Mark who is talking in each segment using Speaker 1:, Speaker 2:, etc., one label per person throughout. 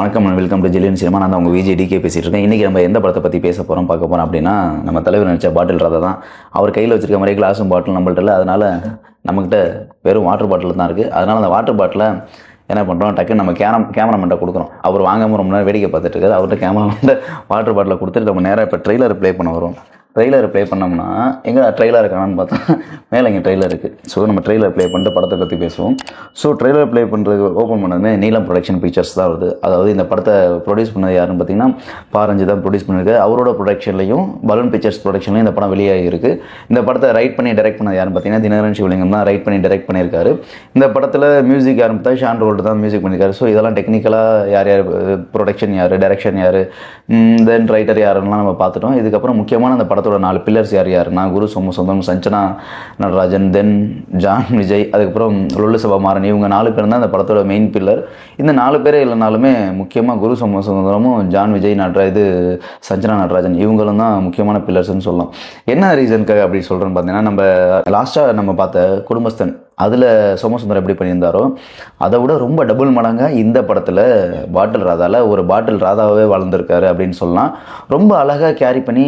Speaker 1: வணக்கம், welcome to jillion cinema. நான் தான் உங்கள் விஜய் டிகே பேசிகிட்டு இருக்கேன். இன்றைக்கி நம்ம எந்த படத்தை பற்றி பார்க்க போகிறோம் அப்படின்னா, நம்ம தலைவர் நினச்ச பாட்டில் ராதா தான். அவர் கையில் வச்சிருக்க மாதிரி கிளாஸும் பாட்டிலும் நம்மள்ட்ட இல்லை. அதனால் நம்மக்கிட்ட வெறும் வாட்டர் பாட்டில் தான் இருக்குது. அதனால் அந்த வாட்டர் பாட்டிலை என்ன பண்ணுறோம், டக்குன்னு நம்ம கேமராமேன்ட்ட கொடுக்குறோம். அவர் வாங்காமல் ரொம்ப நேரம் வேடிக்கை பார்த்துட்டு இருக்காரு. அவர்கிட்ட கேமராமேன்ட்ட வாட்டர் பாட்டிலை கொடுத்துட்டு நம்ம நேராக இப்போ ட்ரெய்லர் ப்ளே பண்ண வரும். ட்ரெய்லர் ப்ளே பண்ணோம்னா எங்கே ட்ரெய்லர் இருக்கானான்னு பார்த்தா மேலே இங்கே ட்ரெய்லர் இருக்குது. ஸோ நம்ம ட்ரெய்லர் ப்ளே பண்ணிட்டு படத்தை பற்றி பேசுவோம். ஸோ ட்ரெய்லர் ப்ளே பண்ணுறது ஓப்பன் பண்ணதுமே நீலம் ப்ரொடக்ஷன் பிக்சர்ஸ் தான் வருது. அதாவது இந்த படத்தை ப்ரொடியூஸ் பண்ணது யாருன்னு பார்த்தீங்கன்னா பாரஞ்சி தான் ப்ரொடியூஸ் பண்ணியிருக்கு. அவரோட ப்ரொடக்ஷன்லையும் பலூன் பிக்சர்ஸ் ப்ரொடக்ஷன்லையும் இந்த படம் வெளியாகி இருக்குது. இந்த படத்தை ரைட் பண்ணி டைரக்ட் பண்ணது யாருன்னு பார்த்தீங்கன்னா தினகரன் சிவலிங்கம் தான் ரைட் பண்ணி டைரக்ட் பண்ணியிருக்காரு. இந்த படத்தில் மியூசிக் யாருன்னு பார்த்தா ஷான் ரோல்டு தான் மியூசிக் பண்ணியிருக்காரு. ஸோ இதெல்லாம் டெக்னிக்கலாக யார் ப்ரொடக்ஷன் யார், டைரக்ஷன் யார், தென் ரைட்டர் யாருன்னா நம்ம பார்த்துட்டோம். இதுக்கப்புறம் முக்கியமான அந்த படத்தோட 4 பில்லர்ஸ் யாருன்னா குரு சோமசுந்தரம், சஞ்சனா நடராஜன், தென் ஜான் விஜய், அதுக்கப்புறம் லொல்லு சபாமாறன். இவங்க 4 பேர் தான் அந்த படத்தோட மெயின் பில்லர். இந்த 4 பேர் இல்லைனாலுமே முக்கியமாக குரு சோமசுந்தரமும் ஜான் விஜய் சஞ்சனா நடராஜன் இவங்களும் தான் முக்கியமான பில்லர்ஸ்ன்னு சொல்லலாம். என்ன ரீசனுக்காக அப்படி சொல்கிறேன்னு பார்த்தீங்கன்னா, நம்ம லாஸ்ட்டாக நம்ம பார்த்த குடும்பஸ்தன் அதில் சோமசுந்தரம் எப்படி பண்ணியிருந்தாரோ அதை விட ரொம்ப டபுள் மடங்காக இந்த படத்தில் பாட்டில் ராதாவில் ஒரு பாட்டில் ராதாவே வாழ்ந்திருக்காரு அப்படின்னு சொல்லலாம். ரொம்ப அழகாக கேரி பண்ணி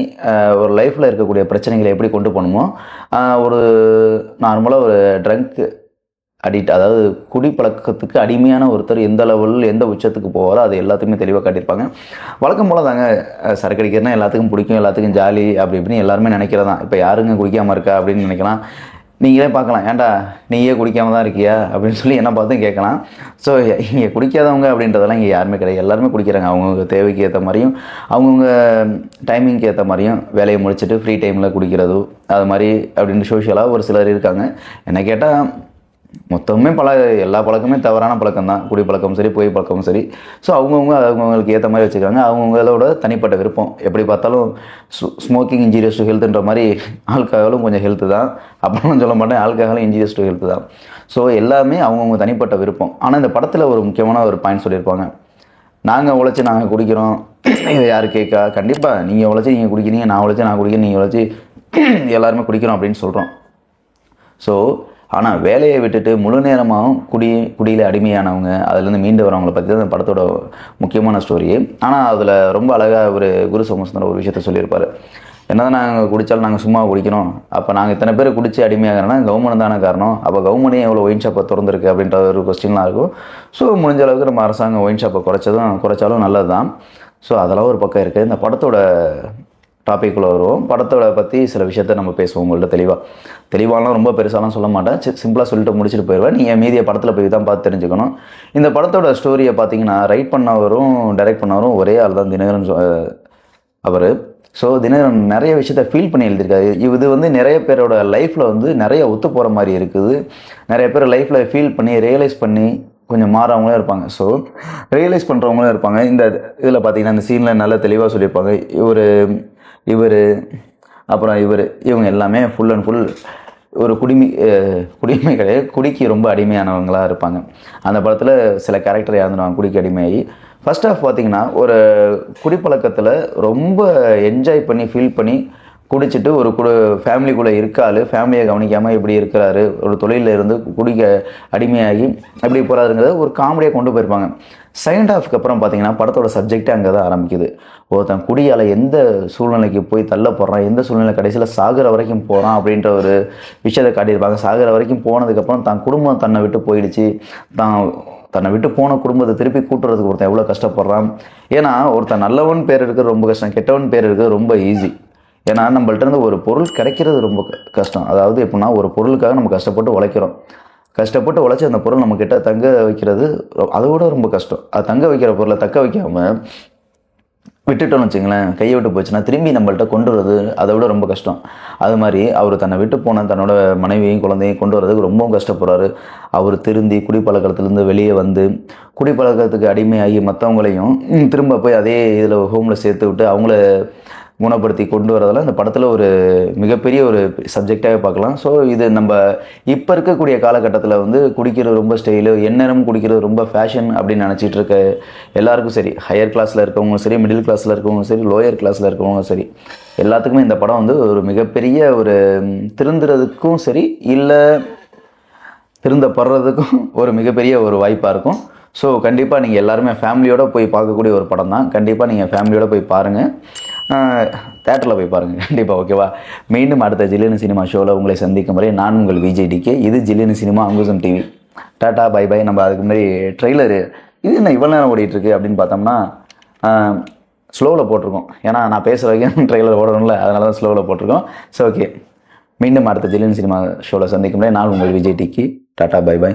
Speaker 1: ஒரு லைஃப்பில் இருக்கக்கூடிய பிரச்சனைகளை எப்படி கொண்டு போகணுமோ, ஒரு நார்மலாக ஒரு ட்ரங்க் அடிக்ட், அதாவது குடிப்பழக்கத்துக்கு அடிமையான ஒருத்தர் எந்த லெவலில் எந்த உச்சத்துக்கு போவாரோ அது எல்லாத்தையுமே தெளிவாக காட்டியிருப்பாங்க. வழக்கம் போல் தாங்க, சரக்கு அடிக்கிறதுனா எல்லாத்துக்கும் பிடிக்கும், எல்லாத்துக்கும் ஜாலி அப்படி இப்படின்னு எல்லாருமே நினைக்கிறதான். இப்போ யாருங்க குடிக்காமல் இருக்கா அப்படின்னு நினைக்கலாம். நீங்களே பார்க்கலாம், ஏன்டா நீயே குடிக்காமல் தான் இருக்கியா அப்படின்னு சொல்லி என்ன பார்த்தும் கேட்கலாம். ஸோ இங்கே குடிக்காதவங்க அப்படின்றதெல்லாம் இங்கே யாருமே கிடையாது. எல்லாருமே குடிக்கிறாங்க. அவங்கவுங்க தேவைக்கு ஏற்ற மாதிரியும் அவங்கவுங்க டைமிங்க்கு ஏற்ற மாதிரியும் வேலையை முடிச்சுட்டு ஃப்ரீ டைமில் குடிக்கிறதோ அது மாதிரி அப்படின்னு சோஷியலாக ஒரு சிலர் இருக்காங்க. என்ன கேட்டால் மொத்தமே எல்லா பழக்கமே தவறான பழக்கம் தான். குடி பழக்கமும் சரி, புகை பழக்கமும் சரி. ஸோ அவங்கவுங்களுக்கு ஏற்ற மாதிரி வச்சுருக்காங்க. அவங்களோட தனிப்பட்ட விருப்பம். எப்படி பார்த்தாலும் ஸ்மோக்கிங் இன்ஜீரியஸ் டு ஹெல்த்துன்ற மாதிரி ஆல்கஹாலும் கொஞ்சம் ஹெல்த்து தான். அப்படின்னு சொல்ல மாட்டேன், ஆல்கஹாலும் இன்ஜீரியஸ் டு ஹெல்த்து தான். ஸோ எல்லாமே அவங்கவுங்க தனிப்பட்ட விருப்பம். ஆனால் இந்த படத்தில் ஒரு முக்கியமான ஒரு பாயிண்ட் சொல்லியிருப்பாங்க. நாங்கள் உழைச்சி நாங்கள் குடிக்கிறோம், இதை யார் கேட்கா? கண்டிப்பாக நீங்கள் உழைச்சி நீங்கள் குடிக்கிறீங்க, நான் உழைச்சி நான் குடிக்கிறேன், நீங்கள் உழைச்சி எல்லாருமே குடிக்கிறோம் அப்படின்னு சொல்கிறோம். ஸோ ஆனால் வேலையை விட்டுட்டு முழு நேரமாகவும் குடியில் அடிமையானவங்க, அதுலேருந்து மீண்டு வரவங்களை பற்றி தான் அந்த படத்தோட முக்கியமான ஸ்டோரியே. ஆனால் அதில் ரொம்ப அழகாக ஒரு குரு சோமசுந்தரம் ஒரு விஷயத்த சொல்லியிருப்பார். என்னதான் நாங்கள் குடித்தாலும் நாங்கள் சும்மா குடிக்கணும், அப்போ நாங்கள் இத்தனை பேர் குடித்து அடிமையாகிறோன்னா கவர்மெண்ட் தானே காரணம். அப்போ கவர்மெண்டே எவ்வளோ ஒயின் ஷாப்பை திறந்துருக்கு அப்படின்ற ஒரு கொஸ்டின்லாம் இருக்கும். ஸோ முடிஞ்ச அளவுக்கு நம்ம அரசாங்கம் ஒயின் ஷாப்பை குறைச்சாலும் நல்லது தான். ஸோ அதெல்லாம் ஒரு பக்கம் இருக்குது. இந்த படத்தோட டாப்பிக்குள்ளே வருவோம். படத்தோட பற்றி சில விஷயத்த நம்ம பேசுவோம் உங்கள்கிட்ட தெளிவாலாம் ரொம்ப பெருசாலாம் சொல்ல மாட்டேன். சிம்பிளாக சொல்லிட்டு முடிச்சுட்டு போயிடுவேன். நீங்கள் மீதிய படத்தில் போய் தான் பார்த்து தெரிஞ்சுக்கணும். இந்த படத்தோட ஸ்டோரியை பார்த்தீங்கன்னா ரைட் பண்ணவரும் டைரக்ட் பண்ணவரும் ஒரே ஆள் தான், தினகரன் அவர். ஸோ தினகரன் நிறைய விஷயத்த ஃபீல் பண்ணி எழுதியிருக்காரு. இது நிறைய பேரோட லைஃப்பில் நிறைய ஒத்து போகிற மாதிரி இருக்குது. நிறைய பேர் லைஃப்பில் ஃபீல் பண்ணி ரியலைஸ் பண்ணி கொஞ்சம் மாறவங்களும் இருப்பாங்க. ஸோ ரியலைஸ் பண்ணுறவங்களும் இருப்பாங்க. இந்த இதில் பார்த்தீங்கன்னா இந்த சீனில் நல்லா தெளிவாக சொல்லியிருப்பாங்க. இவர் அப்புறம் இவங்க எல்லாமே ஃபுல் அண்ட் ஃபுல் ஒரு குடிமை கிடையாது, குடிக்கு ரொம்ப அடிமையானவங்களாக இருப்பாங்க. அந்த படத்தில் சில கேரக்டர் இறந்துடுவாங்க குடிக்கு அடிமையாகி. ஃபர்ஸ்ட் ஆஃப் பார்த்திங்கன்னா ஒரு குடிப்பழக்கத்தில் ரொம்ப என்ஜாய் பண்ணி ஃபீல் பண்ணி குடிச்சிட்டு ஒரு ஃபேமிலிக்குள்ளே இருக்காள், ஃபேமிலியை கவனிக்காமல் எப்படி இருக்கிறாரு, ஒரு தொழிலில் இருந்து குடிக்க அடிமையாகி எப்படி போகிறாருங்கிறத ஒரு காமெடியாக கொண்டு போயிருப்பாங்க. செகண்ட் ஹாஃப்க்கு அப்புறம் பார்த்தீங்கன்னா படத்தோட சப்ஜெக்டே அங்கே தான் ஆரம்பிக்குது. ஒருத்தன் குடியால் எந்த சூழ்நிலைக்கு போய் தள்ளப்படுறான், எந்த சூழ்நிலை கடைசியில் சாகிற வரைக்கும் போகிறான் அப்படின்ற ஒரு விஷயத்தை காட்டியிருப்பாங்க. சாகிற வரைக்கும் போனதுக்கப்புறம் தான் குடும்பம் தன்னை விட்டு போயிடுச்சு, தன்னை விட்டு போன குடும்பத்தை திருப்பி கூட்டுறதுக்கு ஒருத்தன் எவ்வளோ கஷ்டப்படுறான். ஏன்னா ஒருத்தன் நல்லவன் பேர் இருக்கிறது ரொம்ப கஷ்டம், கெட்டவன் பேர் இருக்கிறது ரொம்ப ஈஸி. ஏன்னா நம்மள்ட்ட இருந்து ஒரு பொருள் கிடைக்கிறது ரொம்ப கஷ்டம். அதாவது எப்படின்னா ஒரு பொருளுக்காக நம்ம கஷ்டப்பட்டு உழைச்சி அந்த பொருள் நம்மக்கிட்ட தங்க வைக்கிறது அதை விட ரொம்ப கஷ்டம். அது தங்க வைக்கிற பொருளை தக்க வைக்காமல் விட்டுட்டோம்னு வச்சுங்களேன், கையை விட்டு போச்சுன்னா திரும்பி நம்மள்ட்ட கொண்டு வரது அதை விட ரொம்ப கஷ்டம். அது மாதிரி அவர் தன்னை விட்டு போன தன்னோட மனைவியையும் குழந்தையும் கொண்டு வரதுக்கு ரொம்பவும் கஷ்டப்படுறாரு. அவர் திருந்தி குடிப்பழக்கத்துலேருந்து வெளியே வந்து குடிப்பழக்கத்துக்கு அடிமையாகி மற்றவங்களையும் திரும்ப போய் அதே இதில் ஹோமில் சேர்த்து விட்டு அவங்கள குணப்படுத்தி கொண்டு வரதெல்லாம் இந்த படத்தில் ஒரு மிகப்பெரிய ஒரு சப்ஜெக்டாகவே பார்க்கலாம். ஸோ இது நம்ம இப்போ இருக்கக்கூடிய காலகட்டத்தில் வந்து குடிக்கிறது ரொம்ப ஸ்டைலு, எந்நேரமும் குடிக்கிறது ரொம்ப ஃபேஷன் அப்படின்னு நினச்சிட்டு இருக்க எல்லாருக்கும் சரி, ஹையர் கிளாஸில் இருக்கவங்களும் சரி, மிடில் கிளாஸில் இருக்கவங்களும் சரி, லோயர் கிளாஸில் இருக்கவங்களும் சரி, எல்லாத்துக்குமே இந்த படம் வந்து ஒரு மிகப்பெரிய ஒரு திருந்துறதுக்கும் சரி, இல்லை திருந்தப்படுறதுக்கும் ஒரு மிகப்பெரிய ஒரு வாய்ப்பாக இருக்கும். ஸோ கண்டிப்பாக நீங்கள் எல்லாருமே ஃபேமிலியோடு போய் பார்க்கக்கூடிய ஒரு படம் தான். கண்டிப்பாக நீங்கள் ஃபேமிலியோடு போய் பாருங்கள், தேட்டரில் போய் பாருங்கள் கண்டிப்பாக. ஓகேவா? மீண்டும் அடுத்த ஜில்லியன் சினிமா ஷோவில் உங்களை சந்திக்கும் வரை நான் உங்கள் விஜய் டிகே. இது ஜில்லியன் சினிமா அங்குசம் டிவி. டாட்டா பை பை. நம்ம அதுக்கு முன்னாடி ட்ரெய்லரு இது என்ன இவ்வளோ நேரம் ஓடிட்டுருக்கு அப்படின்னு பார்த்தோம்னா ஸ்லோவில் போட்டிருக்கோம். ஏன்னா நான் பேசுகிற வரைக்கும் ட்ரெய்லர் ஓடணும்ல, அதனால தான் ஸ்லோவில் போட்டிருக்கோம். ஸோ ஓகே, மீண்டும் அடுத்த ஜில்லியன் சினிமா ஷோவில் சந்திக்கும் வரை நான் உங்கள் Vijay DK. Tata bye by.